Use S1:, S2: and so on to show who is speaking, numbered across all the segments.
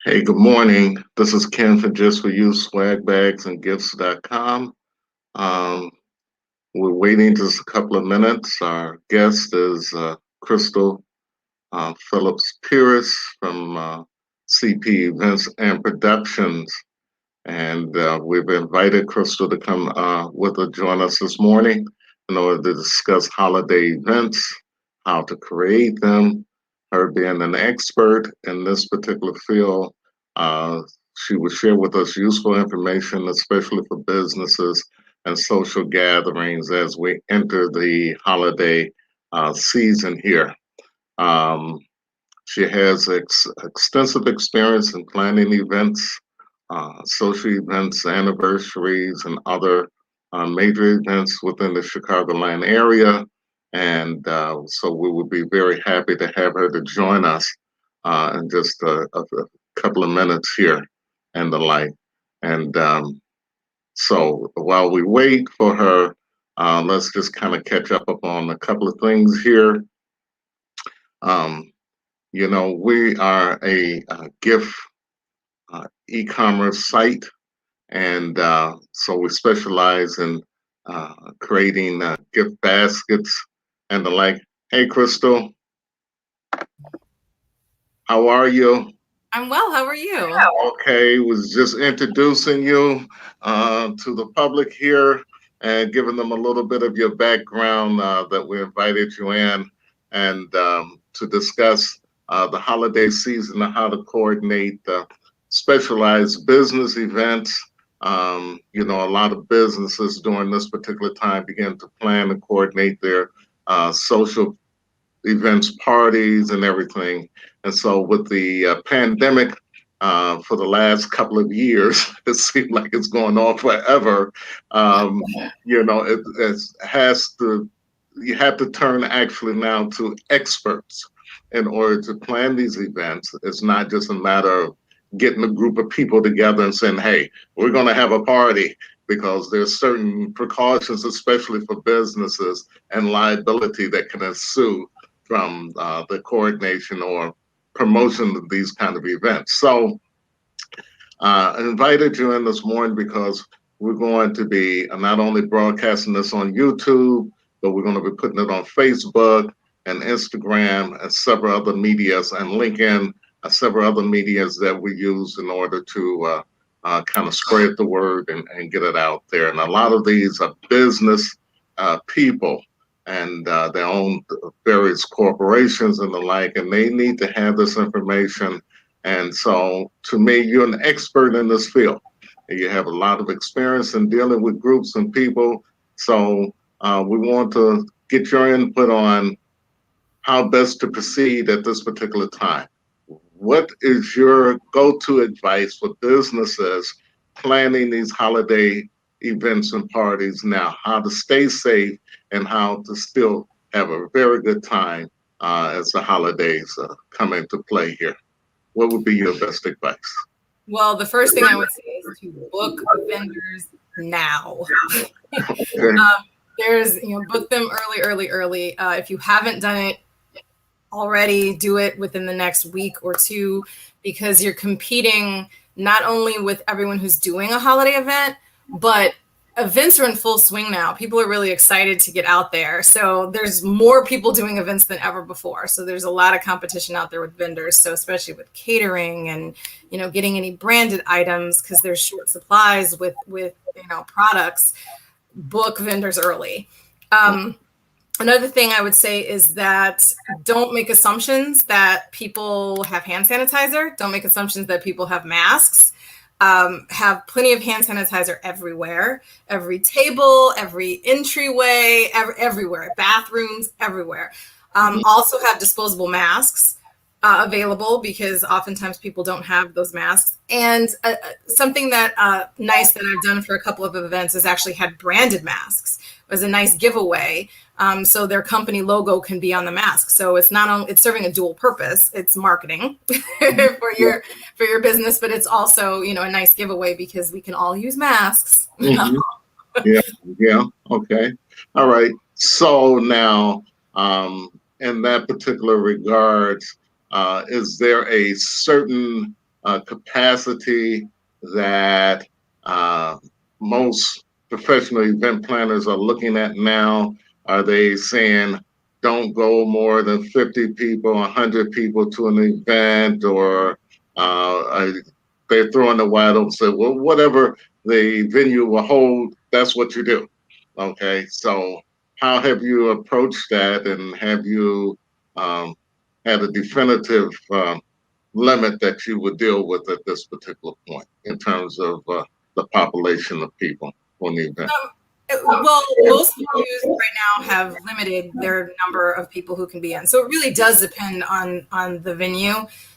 S1: Hey, good morning. This is Ken for Just For You, swagbagsandgifts.com. Um, we're waiting just a couple of minutes. Our guest is Crystal Phillips Pierce from CP Events and Productions. And we've invited Crystal to come join us this morning in order to discuss holiday events, how to create them. Her being an expert in this particular field, uh, she will share with us useful information, especially for businesses and social gatherings as we enter the holiday season here. Um, she has extensive experience in planning events, social events, anniversaries, and other major events within the Chicagoland area. And so we would be very happy to have her to join us in just a couple of minutes here and the like. And so while we wait for her, let's just kind of catch up on a couple of things here. Um, we are a gift e-commerce site, and so we specialize in creating gift baskets and the like. Hey, Crystal, how are you?
S2: I'm well. How are you?
S1: Okay, was just introducing you to the public here and giving them a little bit of your background that we invited you in and to discuss the holiday season and how to coordinate specialized business events. A lot of businesses during this particular time begin to plan and coordinate their social events, parties, and everything. And so, with the pandemic for the last couple of years, it seems like it's going on forever. Um, it has to. You have to turn actually now to experts in order to plan these events. It's not just a matter of getting a group of people together and saying, "Hey, we're going to have a party," because there's certain precautions, especially for businesses, and liability that can ensue from the coordination or promotion of these kind of events. So I invited you in this morning because we're going to be not only broadcasting this on YouTube, but we're going to be putting it on Facebook and Instagram and several other medias and LinkedIn, several other medias that we use in order to kind of spread the word and get it out there. And a lot of these are business people and they own various corporations and the like, and they need to have this information. And so, to me, you're an expert in this field. You have a lot of experience in dealing with groups and people. So, we want to get your input on how best to proceed at this particular time. What is your go to advice for businesses planning these holiday events and parties now? How to stay safe and how to still have a very good time as the holidays come into play here? What would be your best advice?
S2: Well, the first thing I would say is to book vendors now.
S1: Okay.
S2: Book them early, early, early. If you haven't done it already, do it within the next week or two, because you're competing not only with everyone who's doing a holiday event, but events are in full swing now. People are really excited to get out there. So there's more people doing events than ever before. So there's a lot of competition out there with vendors. So especially with catering and, getting any branded items, because there's short supplies with products, book vendors early. Another thing I would say is that don't make assumptions that people have hand sanitizer. Don't make assumptions that people have masks. Have plenty of hand sanitizer everywhere, every table, every entryway, everywhere, bathrooms, everywhere. Also have disposable masks available, because oftentimes people don't have those masks. And something that nice that I've done for a couple of events is actually had branded masks. It was a nice giveaway. So their company logo can be on the mask. So it's not only, it's serving a dual purpose. It's marketing for your business, but it's also, a nice giveaway because we can all use masks.
S1: Mm-hmm. Yeah, yeah, okay. All right. So now, in that particular regards, is there a certain capacity that most professional event planners are looking at now? Are they saying don't go more than 50 people, 100 people to an event, or they're throwing the wide open, say, well, whatever the venue will hold, that's what you do. Okay, so how have you approached that, and have you had a definitive limit that you would deal with at this particular point in terms of the population of people on the event?
S2: Well, most venues right now have limited their number of people who can be in. So it really does depend on the venue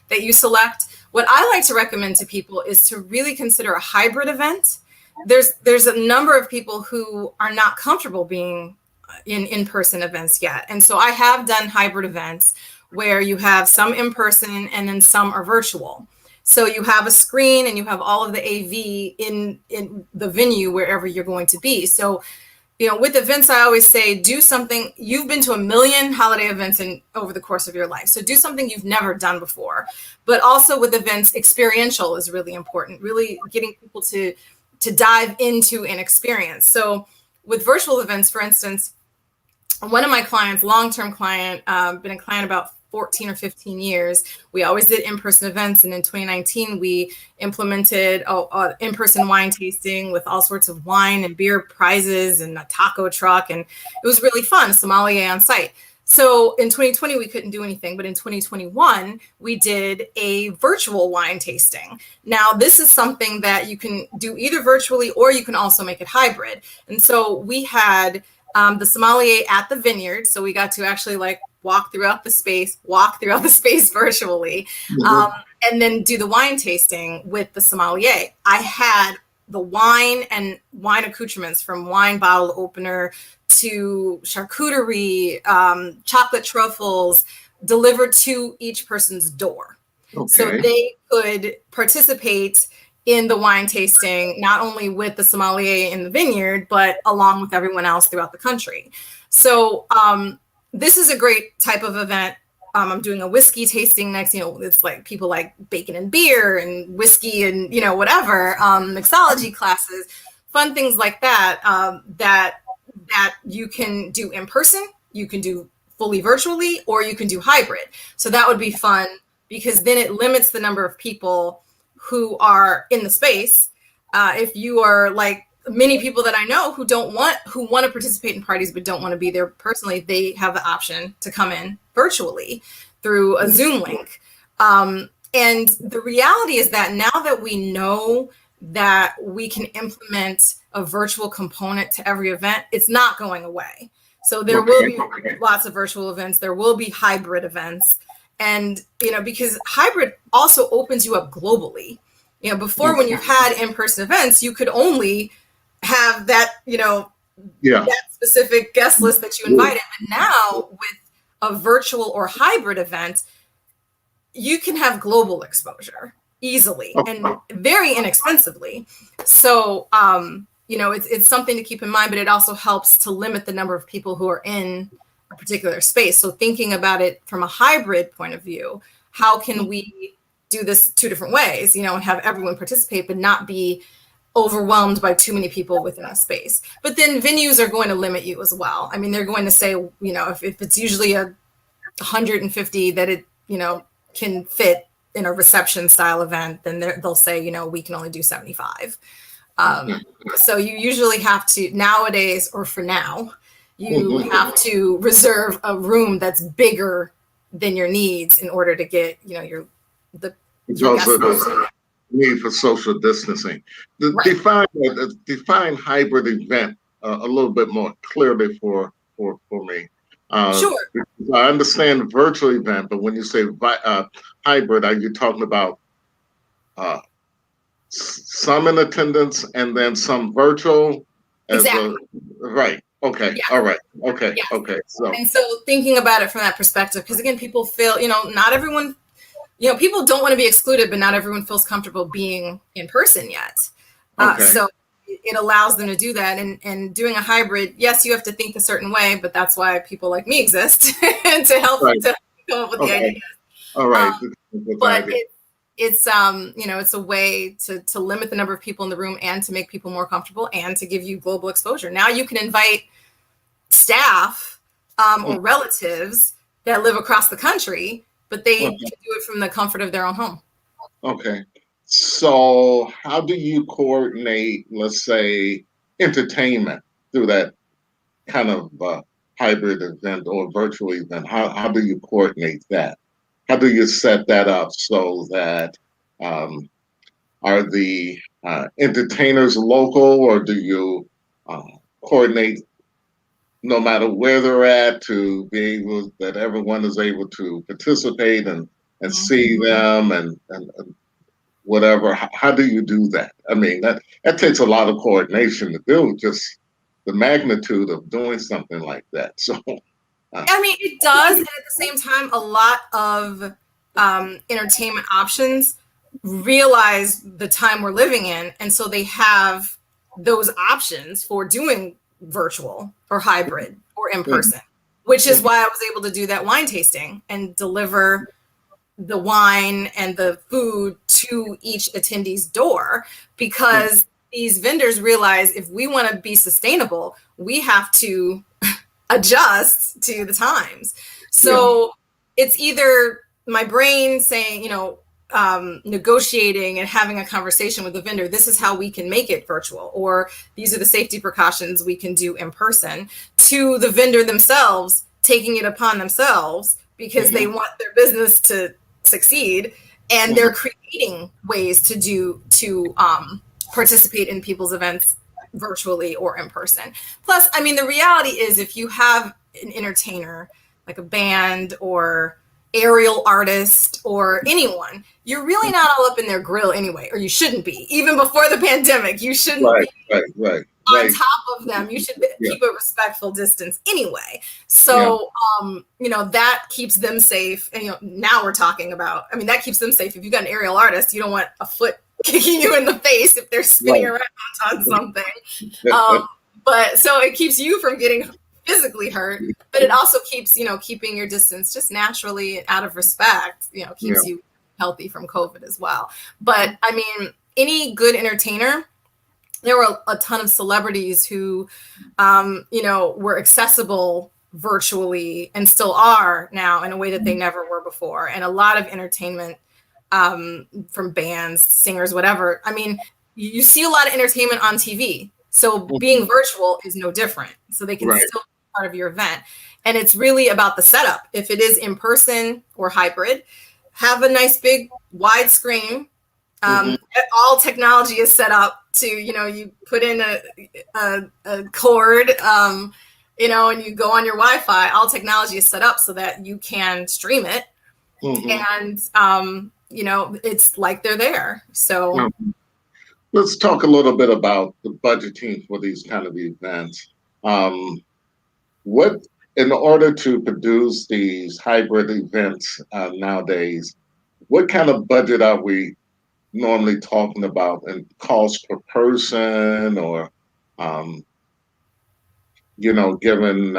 S2: that you select. What I like to recommend to people is to really consider a hybrid event. There's a number of people who are not comfortable being in-person events yet. And so I have done hybrid events where you have some in person and then some are virtual. So you have a screen and you have all of the AV in the venue wherever you're going to be. So, with events, I always say, do something. You've been to a million holiday events over the course of your life. So do something you've never done before. But also with events, experiential is really important, really getting people to dive into an experience. So with virtual events, for instance, one of my clients, long-term client, been a client about 14 or 15 years. We always did in-person events. And in 2019, we implemented in-person wine tasting with all sorts of wine and beer prizes and a taco truck. And it was really fun, sommelier on site. So in 2020, we couldn't do anything. But in 2021, we did a virtual wine tasting. Now, this is something that you can do either virtually or you can also make it hybrid. And so we had the sommelier at the vineyard. So we got to actually walk throughout the space virtually, and then do the wine tasting with the sommelier. I had the wine and wine accoutrements, from wine bottle opener to charcuterie, chocolate truffles, delivered to each person's door. Okay. So they could participate in the wine tasting, not only with the sommelier in the vineyard, but along with everyone else throughout the country. So this is a great type of event. I'm doing a whiskey tasting next. It's like people like bacon and beer and whiskey and, whatever, mixology classes, fun things like that, that you can do in person, you can do fully virtually, or you can do hybrid. So that would be fun, because then it limits the number of people who are in the space. If you are like many people that I know who want to participate in parties but don't want to be there personally, they have the option to come in virtually through a Zoom link. And the reality is that now that we know that we can implement a virtual component to every event, it's not going away. So there will be lots of virtual events. There will be hybrid events. And, because hybrid also opens you up globally. Before, when you've had in-person events, you could only have that, that specific guest list that you invited. But now with a virtual or hybrid event, you can have global exposure easily and very inexpensively. So, it's something to keep in mind, but it also helps to limit the number of people who are in a particular space. So thinking about it from a hybrid point of view, how can we do this two different ways, and have everyone participate, but not be overwhelmed by too many people within a space. But then venues are going to limit you as well. I mean, they're going to say, if it's usually 150 that it, can fit in a reception style event, then they'll say, we can only do 75. So you usually have to nowadays, or for now, you have to reserve a room that's bigger than your needs in order to get, your
S1: need for social distancing. Right. Define hybrid event a little bit more clearly for me.
S2: Sure.
S1: I understand virtual event, but when you say hybrid, are you talking about some in attendance and then some virtual?
S2: Exactly.
S1: Right. Okay. Yeah. All right. Okay. Yeah. Okay.
S2: So thinking about it from that perspective, because again, people feel, not everyone, people don't want to be excluded, but not everyone feels comfortable being in person yet. So it allows them to do that. And doing a hybrid, yes, you have to think a certain way, but that's why people like me exist to help to come up with the ideas.
S1: All right.
S2: But it's a way to limit the number of people in the room and to make people more comfortable and to give you global exposure. Now you can invite staff or relatives that live across the country, but they can do it from the comfort of their own home.
S1: Okay. So how do you coordinate, let's say, entertainment through that kind of hybrid event or virtual event? How do you coordinate that? How do you set that up so that um, are the entertainers local, or do you coordinate no matter where they're at to be able that everyone is able to participate and see them and whatever? How do you do that? I mean, that takes a lot of coordination to do, just the magnitude of doing something like that. So,
S2: I mean, it does. And at the same time, a lot of entertainment options realize the time we're living in. And so they have those options for doing virtual or hybrid or in person, which is why I was able to do that wine tasting and deliver the wine and the food to each attendee's door, because these vendors realize if we want to be sustainable, we have to adjust to the times. So it's either my brain saying, negotiating and having a conversation with the vendor, this is how we can make it virtual, or these are the safety precautions we can do in person, to the vendor themselves taking it upon themselves because they want their business to succeed, and they're creating ways to participate in people's events virtually or in person. Plus, I mean, the reality is if you have an entertainer like a band or aerial artist or anyone, you're really not all up in their grill anyway, or you shouldn't be. Even before the pandemic, you shouldn't be on top of them. You should keep a respectful distance anyway. So, that keeps them safe. And, now we're talking about, I mean, that keeps them safe. If you've got an aerial artist, you don't want a foot kicking you in the face if they're spinning around on something. But so it keeps you from getting physically hurt, but it also keeps, keeping your distance just naturally out of respect, keeps you healthy from COVID as well. But I mean, any good entertainer, there were a ton of celebrities who, were accessible virtually and still are now in a way that they never were before. And a lot of entertainment from bands, singers, whatever. I mean, you see a lot of entertainment on TV. So being virtual is no different. So they can still be part of your event. And it's really about the setup. If it is in person or hybrid, have a nice big wide screen. All technology is set up to, you put in a cord, and you go on your Wi-Fi. All technology is set up so that you can stream it. And, it's like they're there. So
S1: let's talk a little bit about the budgeting for these kind of events. What, in order to produce these hybrid events nowadays, what kind of budget are we normally talking about, and cost per person, or, given,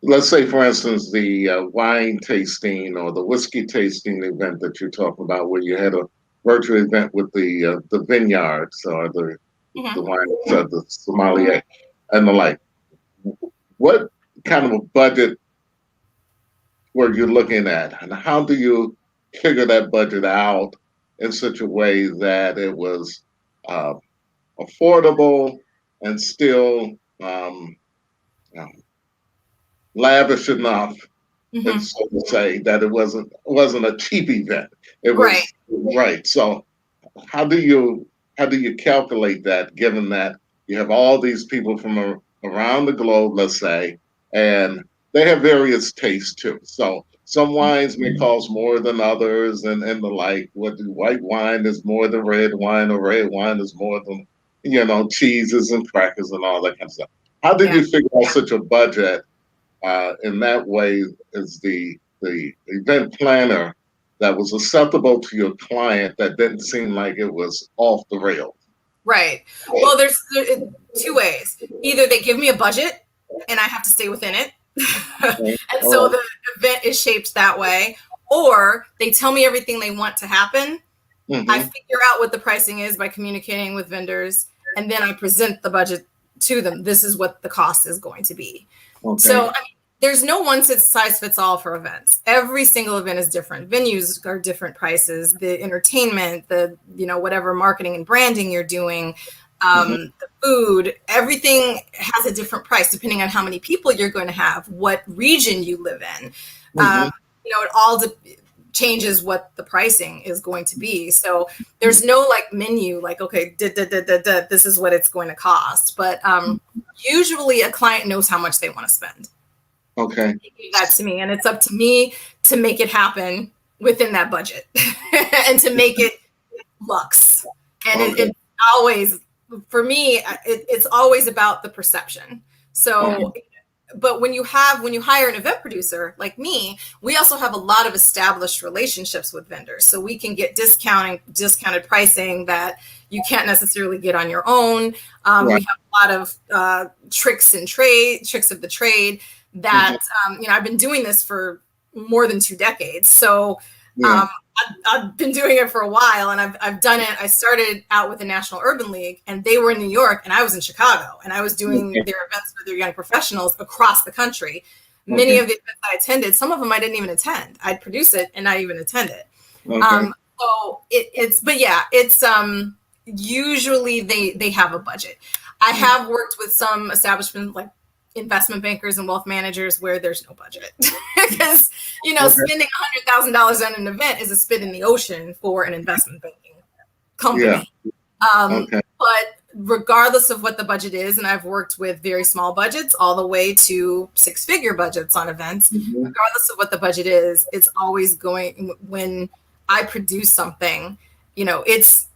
S1: let's say, for instance, the wine tasting or the whiskey tasting event that you're talking about, where you had a virtual event with the vineyards or the wine, the sommelier, and the like. What kind of a budget were you looking at, and how do you figure that budget out in such a way that it was affordable and still lavish enough, and so to say, that it wasn't a cheap event? It was right. So how do you calculate that, given that you have all these people from around the globe, let's say, and they have various tastes too. So some wines may cost more than others, and the like. What the white wine is more than red wine, or red wine is more than cheeses and crackers and all that kind of stuff. How did you figure out such a budget in that way as the event planner that was acceptable to your client, that didn't seem like it was off the rails?
S2: Right. Well, there's two ways. Either they give me a budget and I have to stay within it. And so the event is shaped that way, or they tell me everything they want to happen I
S1: Mm-hmm.
S2: figure out what the pricing is by communicating with vendors, and then I present the budget to them. This is what the cost is going to be. So,
S1: Okay.
S2: I mean, there's no one size fits all for events. Every single event is different. Venues are different prices. The entertainment, the whatever marketing and branding you're doing,
S1: Mm-hmm.
S2: the food, everything has a different price depending on how many people you're going to have, what region you live in.
S1: Mm-hmm.
S2: It all changes what the pricing is going to be. So there's no like menu, like, okay, this is what it's going to cost. But usually a client knows how much they want to spend.
S1: Okay.
S2: They give that to me, and it's up to me to make it happen within that budget and to make it lux. And
S1: Okay.
S2: it's always, for me, it's always about the perception.
S1: Okay.
S2: So but when you hire an event producer like me, we also have a lot of established relationships with vendors, so we can get discounted pricing that you can't necessarily get on your own.
S1: Right.
S2: We have a lot of tricks of the trade
S1: Mm-hmm.
S2: that I've been doing this for more than 2 decades, so
S1: Yeah.
S2: um, I've been doing it for a while, and I've done it. I started out with the National Urban League, and they were in New York, and I was in Chicago, and I was doing
S1: Okay.
S2: their events for their young professionals across the country. Many
S1: Okay.
S2: of the events I attended, some of them I didn't even attend. I'd produce it and not even attend it.
S1: Okay.
S2: So but yeah, it's usually they have a budget. I have worked with some establishments like investment bankers and wealth managers where there's no budget because
S1: Okay.
S2: spending $100,000 on an event is a spit in the ocean for an investment banking
S1: Yeah.
S2: company.
S1: Okay.
S2: But regardless of what the budget is, and I've worked with very small budgets all the way to six-figure budgets on events,
S1: Mm-hmm.
S2: regardless of what the budget is, it's always going, when I produce something, it's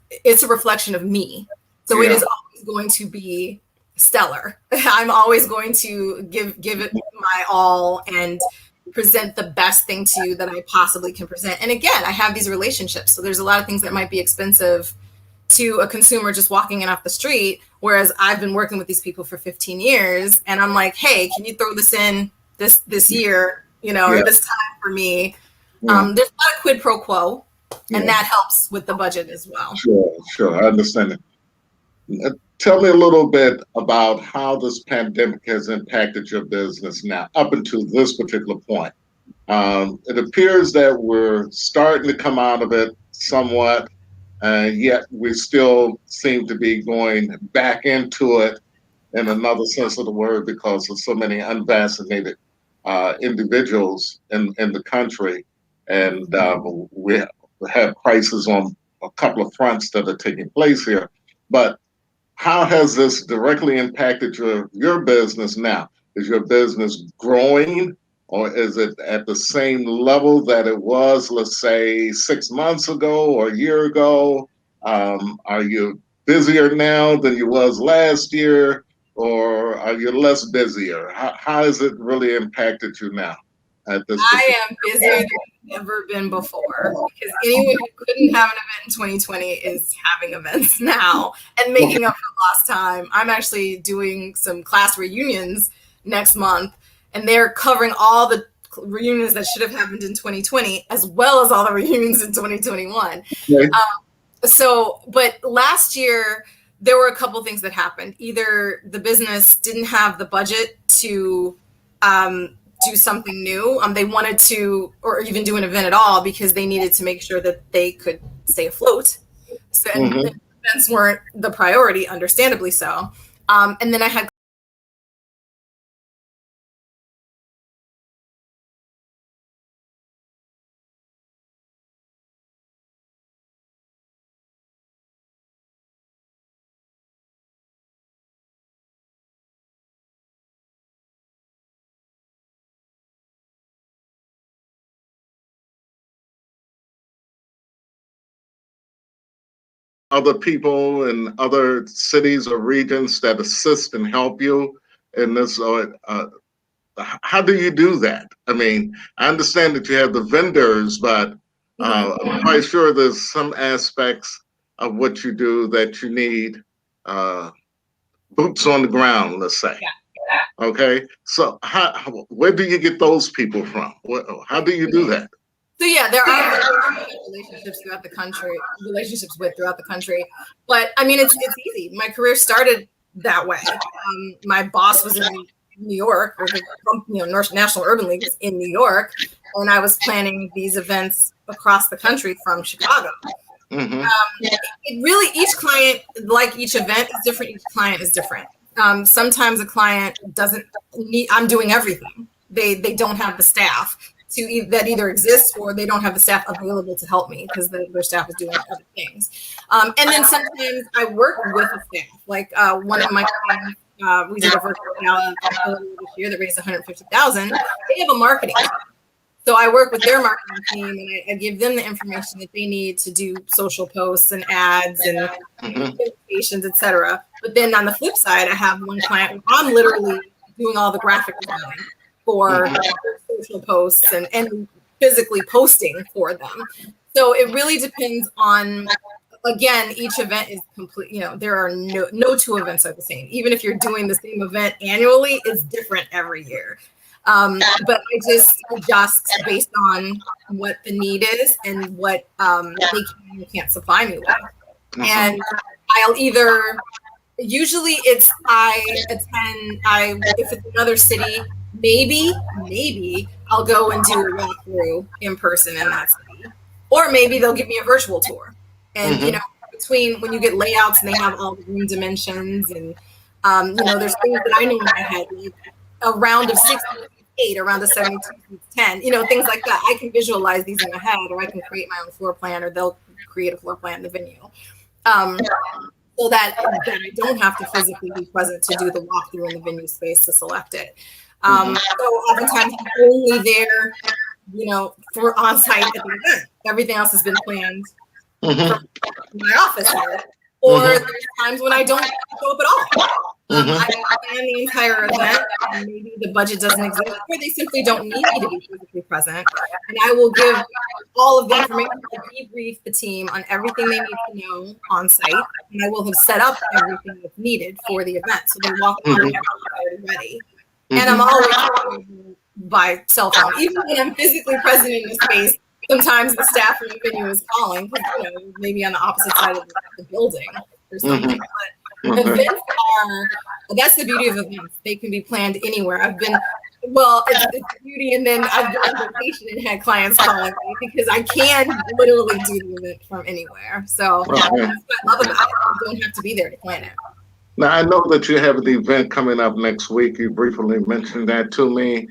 S2: a reflection of me. So it
S1: Yeah.
S2: is always going to be stellar. I'm always going to give it my all and present the best thing to you that I possibly can present. And again, I have these relationships. So there's a lot of things that might be expensive to a consumer just walking in off the street, whereas I've been working with these people for 15 years, and I'm like, hey, can you throw this in this year, or
S1: Yeah.
S2: this time for me?
S1: Yeah.
S2: There's a lot of quid pro quo, and
S1: Yeah.
S2: that helps with the budget as well.
S1: Sure. Sure. I understand it. Tell me a little bit about how this pandemic has impacted your business now, up until this particular point. It appears that we're starting to come out of it somewhat, yet we still seem to be going back into it in another sense of the word because of so many unvaccinated individuals in the country. And we have crises on a couple of fronts that are taking place here. But how has this directly impacted your business now? Is your business growing, or is it at the same level that it was, let's say, 6 months ago or a year ago? Are you busier now than you was last year, or are you less busier? How has it really impacted you now at this
S2: I
S1: particular
S2: am busier than I've ever been before, because anyone who couldn't have an event in 2020 is having events now and
S1: Okay.
S2: making up for lost time. I'm actually doing some class reunions next month, and they're covering all the reunions that should have happened in 2020 as well as all the reunions in 2021. But last year there were a couple things that happened. Either the business didn't have the budget to do something new. They wanted to, or even do an event at all, because they needed to make sure that they could stay afloat. So, and
S1: Mm-hmm.
S2: events weren't the priority, understandably so. And then I had
S1: Other people in other cities or regions that assist and help you in this? How do you do that? I mean, I understand that you have the vendors, but I'm quite sure there's some aspects of what you do that you need uh, boots on the ground, let's say.
S2: yeah.
S1: Okay, so where do you get those people from? How do you do that?
S2: So yeah, there are relationships with throughout the country. But I mean, it's easy. My career started that way. My boss was in New York, or the National Urban League was in New York, and I was planning these events across the country from Chicago.
S1: Mm-hmm.
S2: It really, each client, like each event, is different. Each client is different. Sometimes a client doesn't need. I'm doing everything. They don't have the staff that either exists, or they don't have the staff available to help me because their staff is doing other things. And then sometimes I work with a staff. Like one of my clients, we did a virtual gala earlier this year that raised $150,000. They have a marketing team. So I work with their marketing team, and I give them the information that they need to do social posts and ads and invitations, etc. But then on the flip side, I have one client where I'm literally doing all the graphic design for social posts and physically posting for them. So it really depends on, again, each event is complete. There are no two events are the same. Even if you're doing the same event annually, it's different every year. But I just adjust based on what the need is and what they can and can't supply me with. And I'll usually it's if it's another city, maybe I'll go and do a walkthrough in person in that city. Or maybe they'll give me a virtual tour. And, between when you get layouts and they have all the room dimensions and, there's things that I know in my head, like a round of 68, a round of 72, 10, things like that. I can visualize these in my head, or I can create my own floor plan, or they'll create a floor plan in the venue. So that I don't have to physically be present to do the walkthrough in the venue space to select it. So oftentimes I'm only there, for on-site at the event. Everything else has been planned from my office here. Or there's times when I don't show up at all. I plan the entire event, and maybe the budget doesn't exist, or they simply don't need me to be physically present. And I will give all of the information to debrief the team on everything they need to know on site, and I will have set up everything that's needed for the event. So they walk in already ready. And I'm always by cell phone, even when I'm physically present in the space. Sometimes the staff from the venue is calling, maybe on the opposite side of the building or something. But events that's the beauty of events. They can be planned anywhere. It's the beauty, and then I've been on vacation and had clients calling me because I can literally do the event from anywhere. So that's what I love about it. You don't have to be there to plan it.
S1: Now, I know that you have an event coming up next week. You briefly mentioned that to me.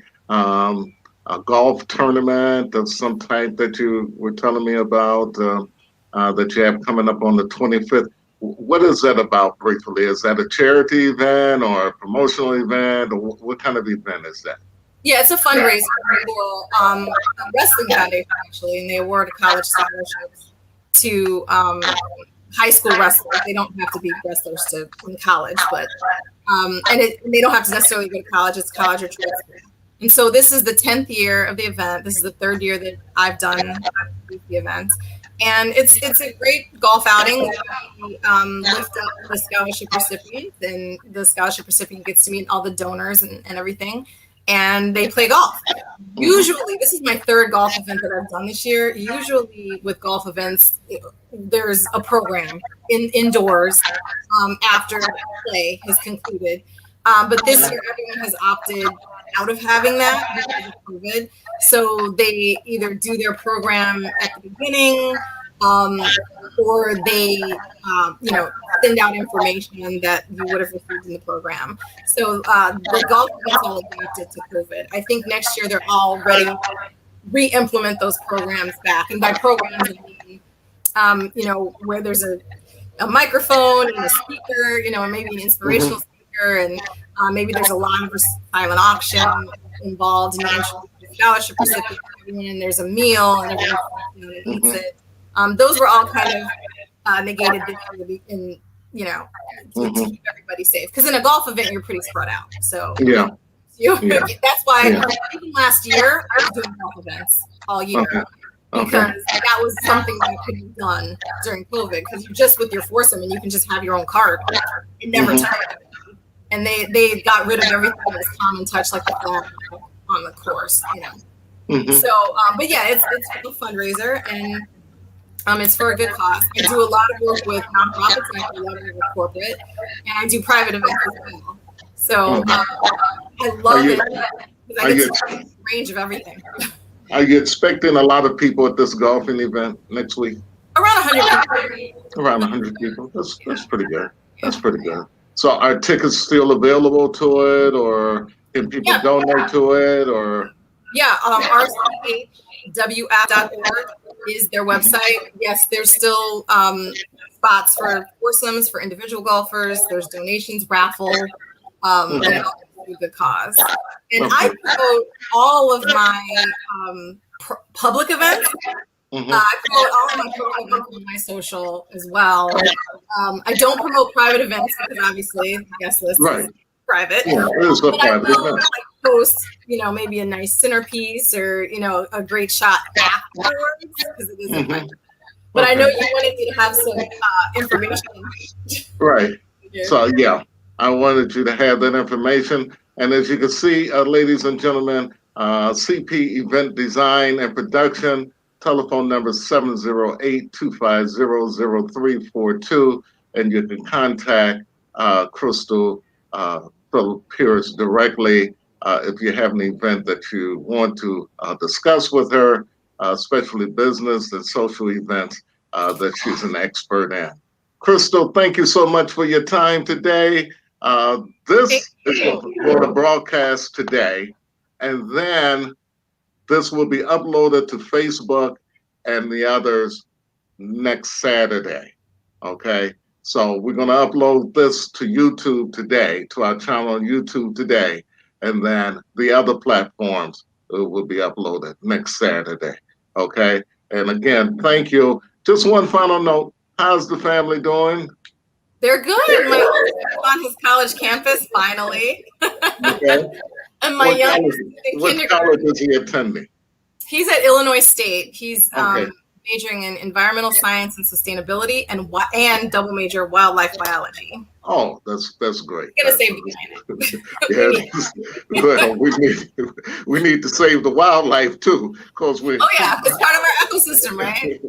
S1: A golf tournament of some type that you were telling me about that you have coming up on the 25th. What is that about briefly? Is that a charity event or a promotional event, or what kind of event is that?
S2: Yeah, it's a fundraiser for a wrestling foundation, actually, and they award college scholarships to high school wrestlers. They don't have to be wrestlers in college, but and they don't have to necessarily go to college. It's college or trade school. And so this is the 10th year of the event. This is the 3rd year that I've done the event. And it's a great golf outing. We lift up the scholarship recipients, and the scholarship recipient gets to meet all the donors and everything. And they play golf. Usually, this is my 3rd golf event that I've done this year. Usually with golf events, there's a program indoors after play has concluded. But this year, everyone has opted out of having that because of COVID. So they either do their program at the beginning, or they, send out information that you would have received in the program. So the golf is all adapted to COVID. I think next year they're all ready to re-implement those programs back. And by programs, I mean, where there's a microphone and a speaker, and maybe an inspirational speaker, and maybe there's a live silent auction involved in the scholarship recipient, and there's a meal, and everyone eats it. Those were all kind of negated this year, to keep everybody safe. Because in a golf event, you're pretty spread out. So that's why even last year I was doing golf events all year. Because that was something that couldn't be done during COVID, because you're just with your foursome and you can just have your own cart and never touch it. And they got rid of everything that was common touch, like the flag on the course,
S1: Hmm.
S2: So, but yeah, it's a fundraiser, and it's for a good cause. I do a lot of work with nonprofits, and I do a lot of work with corporate, and I do private events as well. So
S1: Okay.
S2: I
S1: Are
S2: love
S1: you
S2: it because I
S1: are
S2: get
S1: you
S2: to see a range of everything.
S1: are you expecting a lot of people at this golfing event next week?
S2: Around 100 people.
S1: Around 100 people. That's pretty good.
S2: Yeah.
S1: That's pretty good. So are tickets still available to it, or can people
S2: Yeah.
S1: donate to it, or?
S2: Yeah. rchwf.org is their website. Yes, there's still spots for foursomes for individual golfers. There's donations, raffle, and it all goes to a good cause. And I
S1: Okay.
S2: promote all of my public events.
S1: Hmm.
S2: I promote all of my public events on my social as well. I don't promote private events because obviously the guest list is
S1: Right.
S2: private.
S1: Yeah, it is a
S2: But I
S1: private
S2: will
S1: event.
S2: like post, maybe a nice centerpiece or a great shot afterwards because it is a
S1: Hmm.
S2: private. But I know
S1: Okay.
S2: you wanted me to have some information.
S1: Right.
S2: Here.
S1: So yeah, I wanted you to have that information. And as you can see, ladies and gentlemen, CP Event Design and Production, telephone number 708-250-0342. And you can contact Crystal Phillips directly if you have an event that you want to discuss with her, especially business and social events that she's an expert in. Crystal, thank you so much for your time today. This is going to broadcast today, and then this will be uploaded to Facebook and the others next Saturday. Okay, so we're going to upload this to YouTube today, to our channel on YouTube today, and then the other platforms will be uploaded next Saturday. Okay, and again, thank you. Just one final note: how's the family doing?
S2: They're good. My oldest is on his college campus finally,
S1: Okay.
S2: and my
S1: What
S2: youngest
S1: college?
S2: is in
S1: What college
S2: kindergarten.
S1: is he attending?
S2: He's at Illinois State. He's
S1: Okay.
S2: majoring in environmental science and sustainability, and double major wildlife biology.
S1: Oh, that's great.
S2: He's gonna
S1: That's
S2: save the planet.
S1: yes. Well, we need to save the wildlife too, because we.
S2: Oh yeah, it's part of our ecosystem, right?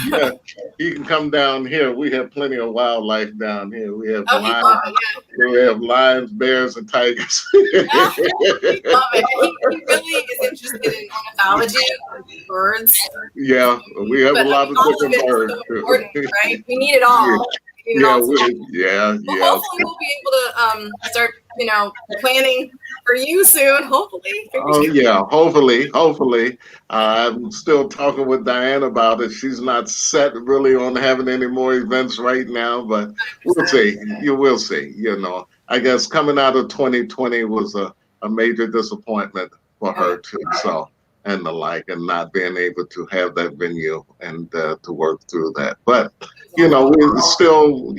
S1: Yeah, he can come down here. We have plenty of wildlife down here. We have
S2: Oh, he
S1: lions.
S2: love it. Yeah,
S1: We have lions, bears, and tigers.
S2: yeah, he love it. He really is interested in ornithology, birds.
S1: Yeah, we have a
S2: But I
S1: lot
S2: mean,
S1: of
S2: all of
S1: different
S2: it is
S1: birds
S2: so
S1: too.
S2: important, right? We need it all. We need it
S1: Yeah,
S2: all.
S1: yeah,
S2: Well,
S1: yeah.
S2: hopefully we'll be able to start, planning for you soon. Hopefully.
S1: Oh yeah, hopefully. I'm still talking with Diane about it. She's not set really on having any more events right now, but we'll
S2: 100%.
S1: see. You will see. I guess coming out of 2020 was a major disappointment for
S2: Oh, yeah.
S1: her too. So and the like, and not being able to have that venue and to work through that. But we still,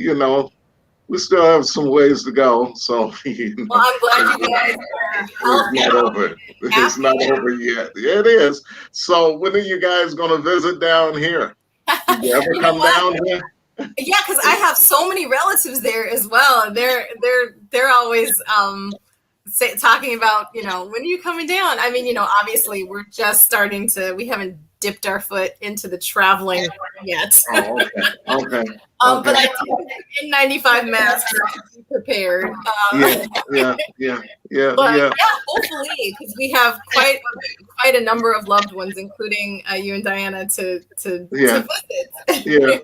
S1: we still have some ways to go. So
S2: Well, I'm glad you guys are
S1: it's
S2: healthy
S1: not over.
S2: and
S1: It's
S2: happy.
S1: not over yet. Yeah, it is. So when are you guys going to visit down here? Did you ever
S2: You know
S1: come
S2: what?
S1: down here?
S2: Yeah, because I have so many relatives there as well, and they're always talking about when are you coming down. I mean, obviously we're just starting to. We haven't dipped our foot into the traveling yet.
S1: Oh, okay. Okay.
S2: But I
S1: Okay.
S2: do N95 masks to be prepared.
S1: Yeah.
S2: But yeah, hopefully, because we have quite a number of loved ones, including you and Diana, to
S1: Yeah.
S2: visit.
S1: Yeah.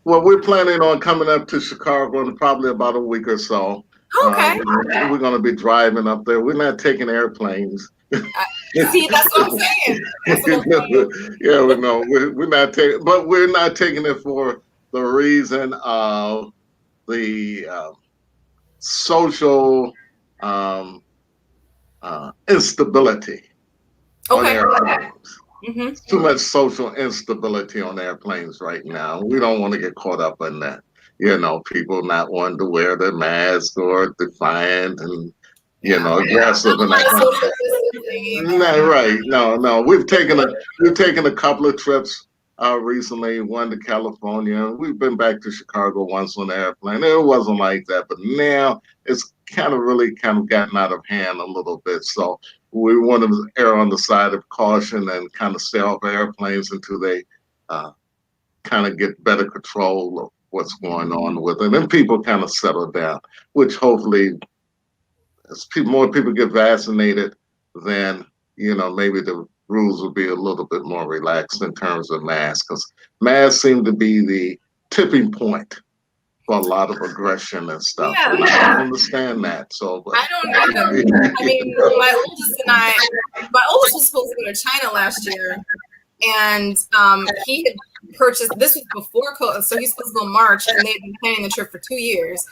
S1: Well, we're planning on coming up to Chicago in probably about a week or so.
S2: Okay.
S1: We're going to be driving up there. We're not taking airplanes.
S2: See, that's what I'm saying. That's what I'm saying.
S1: Yeah, we know we're not taking, but we're not taking it for the reason of the social um, instability on
S2: Okay.
S1: airplanes.
S2: Mm-hmm.
S1: Too much social instability on airplanes right now. We don't want to get caught up in that. People not wanting to wear their mask or defiant and aggressive and that kind of
S2: Social
S1: thing.
S2: distancing.
S1: Not right. No. We've taken a couple of trips recently. One to California. We've been back to Chicago once on the airplane. It wasn't like that, but now it's kind of really kind of gotten out of hand a little bit. So we want to err on the side of caution and kind of stay off airplanes until they uh, kind of get better control of what's going on with it. And then people kind of settle down, which hopefully, as more people get vaccinated, then, maybe the rules will be a little bit more relaxed in terms of masks, because masks seem to be the tipping point for a lot of aggression and stuff.
S2: Yeah.
S1: And I don't understand that. So, but,
S2: I don't either. I mean, my oldest was supposed to go to China last year, and he had purchased. This was before COVID, so he's supposed to go in March, and they'd been planning the trip for 2 years.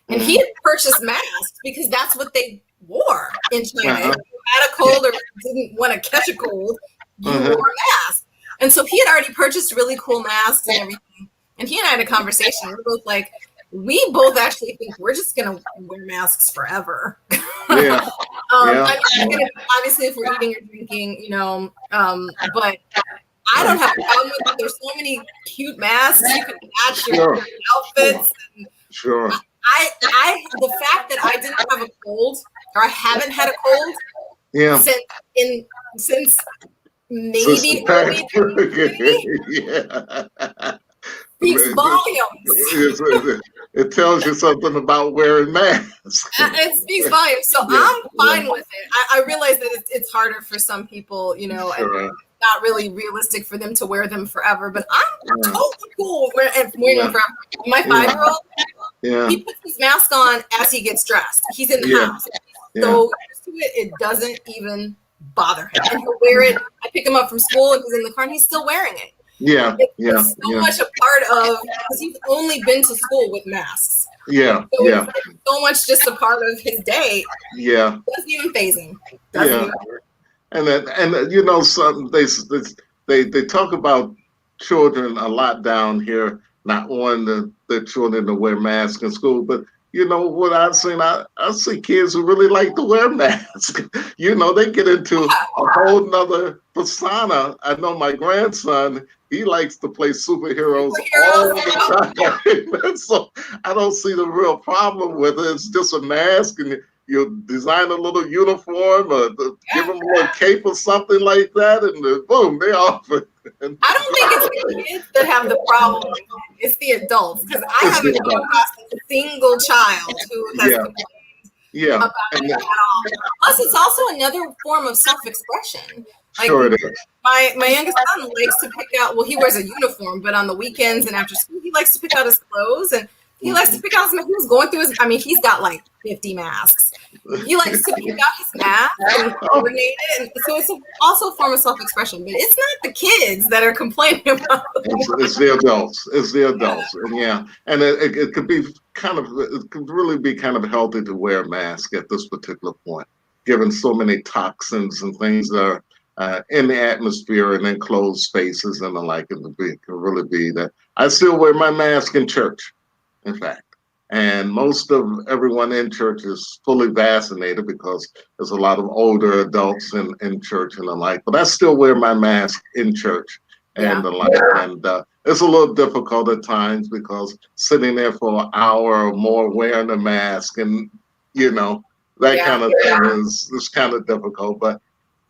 S2: And he had purchased masks because that's what they wore in China. If you had a cold or didn't want to catch a cold, you wore a mask. And so he had already purchased really cool masks and everything. And he and I had a conversation. We're both like, we both actually think we're just going to wear masks forever.
S1: Yeah.
S2: I mean, obviously, if we're eating or drinking, but I don't have a problem with it. There's so many cute masks. You can match your outfits.
S1: Sure.
S2: I the fact that I didn't have a cold, or I haven't had a cold, since maybe early 2020, speaks volumes.
S1: It tells you something about wearing masks.
S2: It speaks volumes. So I'm fine with it. I realize that it's harder for some people, and not really realistic for them to wear them forever. But I'm totally cool with wearing them forever. My 5-year-old, he puts his mask on as he gets dressed. He's in the house. So used to it doesn't even bother him. And he'll wear it. I pick him up from school and he's in the car and he's still wearing it. It's so much a part of, because he's only been to school with masks. It's so much just a part of his day. Doesn't even faze him.
S1: And some they talk about children a lot down here not wanting the children to wear masks in school, but what I've seen, I see kids who really like to wear masks. They get into a whole nother persona. I know my grandson, he likes to play superheroes all the time. So I don't see the real problem with it. It's just a mask, and you design a little uniform or give them a little cape or something like that, and boom, they're off.
S2: I don't think it's the kids that have the problem. It's the adults, because I haven't come across a single child who has complained about it at all. Plus, it's also another form of self-expression.
S1: Sure it is.
S2: My youngest son likes to pick out. Well, he wears a uniform, but on the weekends and after school, he likes to pick out his clothes, and he likes to pick out his. He was going through his. I mean, he's got like 50 masks. He likes to pick out his mask and coordinate it, and so it's also a form of self-expression. But it's not the kids that are complaining about it.
S1: It's the adults. It's the adults, and it could be it could really be kind of healthy to wear a mask at this particular point, given so many toxins and things that are in the atmosphere and in closed spaces and the like. It can really be that. I still wear my mask in church, in fact. And most of everyone in church is fully vaccinated because there's a lot of older adults in church and the like. But I still wear my mask in church and the like. And it's a little difficult at times because sitting there for an hour or more wearing a mask and, that kind of thing is kind of difficult. But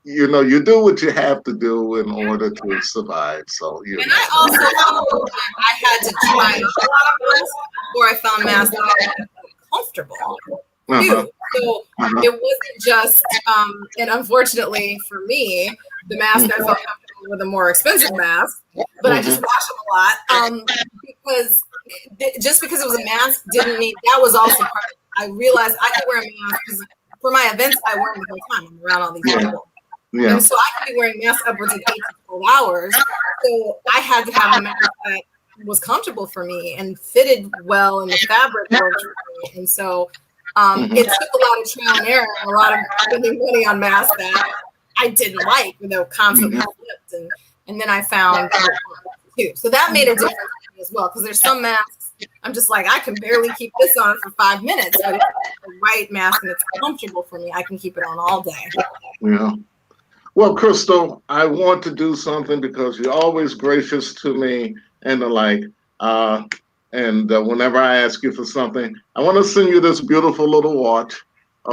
S1: you do what you have to do in order to survive. So,
S2: And I also found I had to try a lot of masks before I found masks that were comfortable. So it wasn't just, and unfortunately for me, the mask I felt comfortable with a more expensive mask, but I just wash them a lot because just because it was a mask didn't mean that was also part of it. I realized I could wear a mask because for my events, I wear them the whole time. I'm around all these people. And so I could be wearing masks upwards of 8 to 12 hours. So I had to have a mask that was comfortable for me and fitted well and the fabric worked for me. And so it took a lot of trial and error and a lot of spending money on masks that I didn't like, constantly flipped. And then I found too. So that made a difference to me as well, because there's some masks I'm just like, I can barely keep this on for 5 minutes, but if it's the right mask and it's comfortable for me, I can keep it on all day.
S1: Yeah. Well, Crystal, I want to do something because you're always gracious to me and the like. And whenever I ask you for something, I want to send you this beautiful little watch.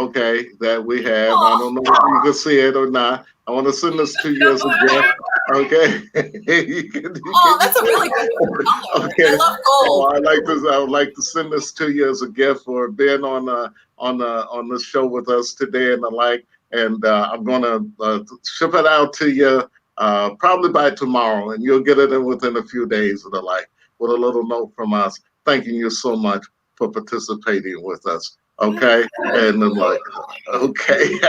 S1: okay, that we have. I
S2: Oh,
S1: don't know if you can see it or not. I want to send this to you
S2: good
S1: as a gift.
S2: boy.
S1: Okay, can
S2: Oh,
S1: you
S2: that's a
S1: see
S2: really good
S1: it?
S2: color. I
S1: Okay.
S2: love
S1: Oh,
S2: gold.
S1: I would like to send this to you as a gift for being on the show with us today and the like. And I'm gonna ship it out to you probably by tomorrow, and you'll get it in within a few days of the like with a little note from us thanking you so much for participating with us. Okay, and then like, okay,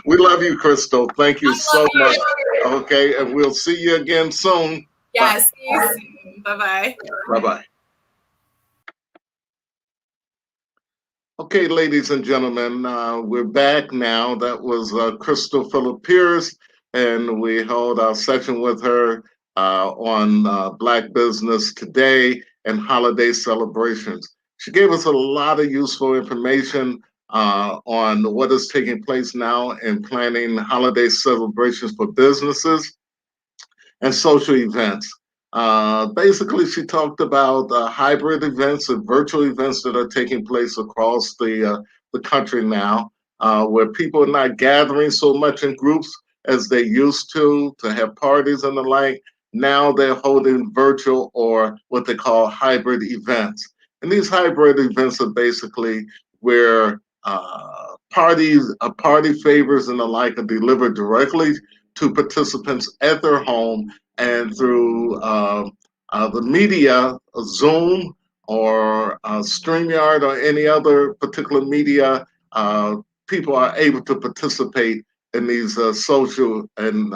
S1: we love you, Crystal. Thank you
S2: I love
S1: so much.
S2: you.
S1: Okay, and we'll see you again soon. Bye.
S2: Yes, see you soon. Bye bye.
S1: Bye bye. Okay, ladies and gentlemen, we're back now. That was Crystal Phillips, and we held our session with her on Black Business Today and holiday celebrations. She gave us a lot of useful information on what is taking place now in planning holiday celebrations for businesses and social events. Basically, she talked about hybrid events and virtual events that are taking place across the country now, where people are not gathering so much in groups as they used to have parties and the like. Now they're holding virtual or what they call hybrid events. And these hybrid events are basically where party favors and the like are delivered directly to participants at their home and through the media, Zoom or StreamYard or any other particular media, people are able to participate in these social and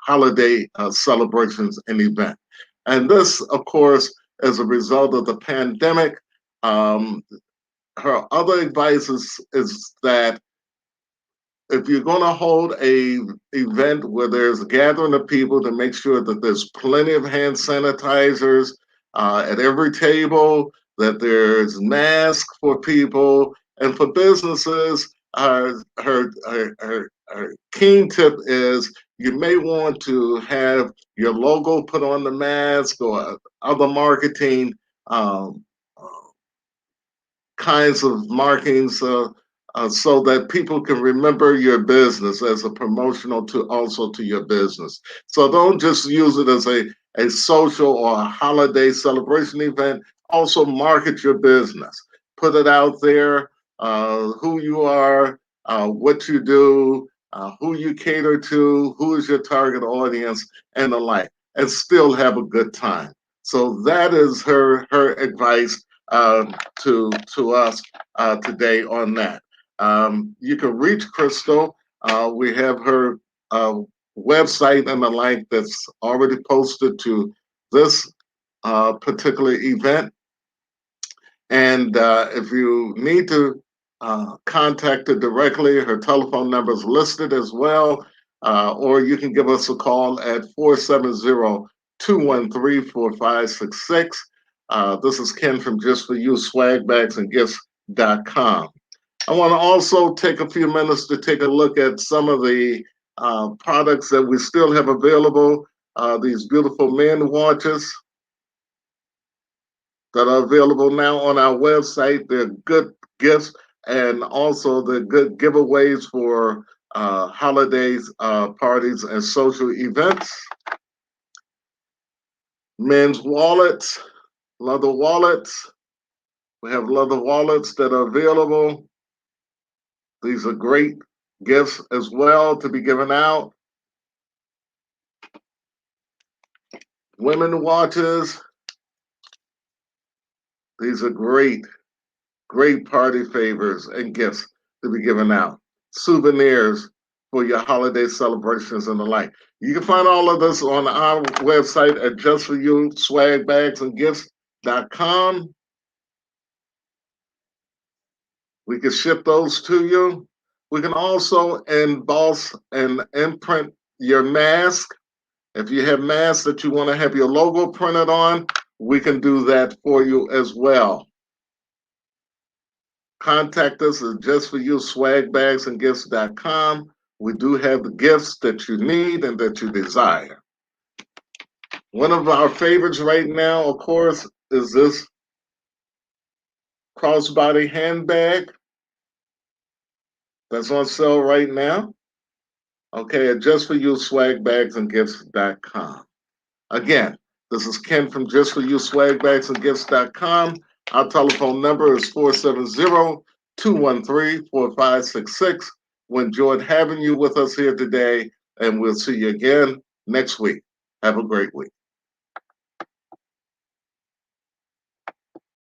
S1: holiday celebrations and events. And this, of course, as a result of the pandemic, um, her other advice is that if you're going to hold a event where there's a gathering of people, to make sure that there's plenty of hand sanitizers at every table, that there's masks for people, and for businesses, her keen tip is you may want to have your logo put on the mask or other marketing um, kinds of markings so that people can remember your business as a promotional to also to your business. So don't just use it as a social or a holiday celebration event. Also market your business. Put it out there, who you are, what you do, who you cater to, who is your target audience, and the like, and still have a good time. So that is her advice to us today on that. You can reach Crystal. We have her website and the link that's already posted to this particular event. And if you need to contact her directly, her telephone number is listed as well. Or you can give us a call at 470 213 4566. This is Ken from Just For You, swagbagsandgifts.com. I want to also take a few minutes to take a look at some of the products that we still have available. These beautiful men watches that are available now on our website. They're good gifts and also the good giveaways for holidays, parties, and social events. Men's wallets, leather wallets. We have leather wallets that are available. These are great gifts as well to be given out. Women watches. These are great party favors and gifts to be given out. Souvenirs for your holiday celebrations and the like. You can find all of this on our website at Just For You, swagbagsandgifts.com. We can ship those to you. We can also emboss and imprint your mask. If you have masks that you want to have your logo printed on, we can do that for you as well. Contact us at Just For You, swagbagsandgifts.com. We do have the gifts that you need and that you desire. One of our favorites right now, of course, is this crossbody handbag. that's on sale right now. Okay, at Just For You swagbagsandgifts.com. Again, this is Ken from Just For You swagbagsandgifts.com. Our telephone number is 470-213-4566. We enjoyed having you with us here today, and we'll see you again next week. Have a great week.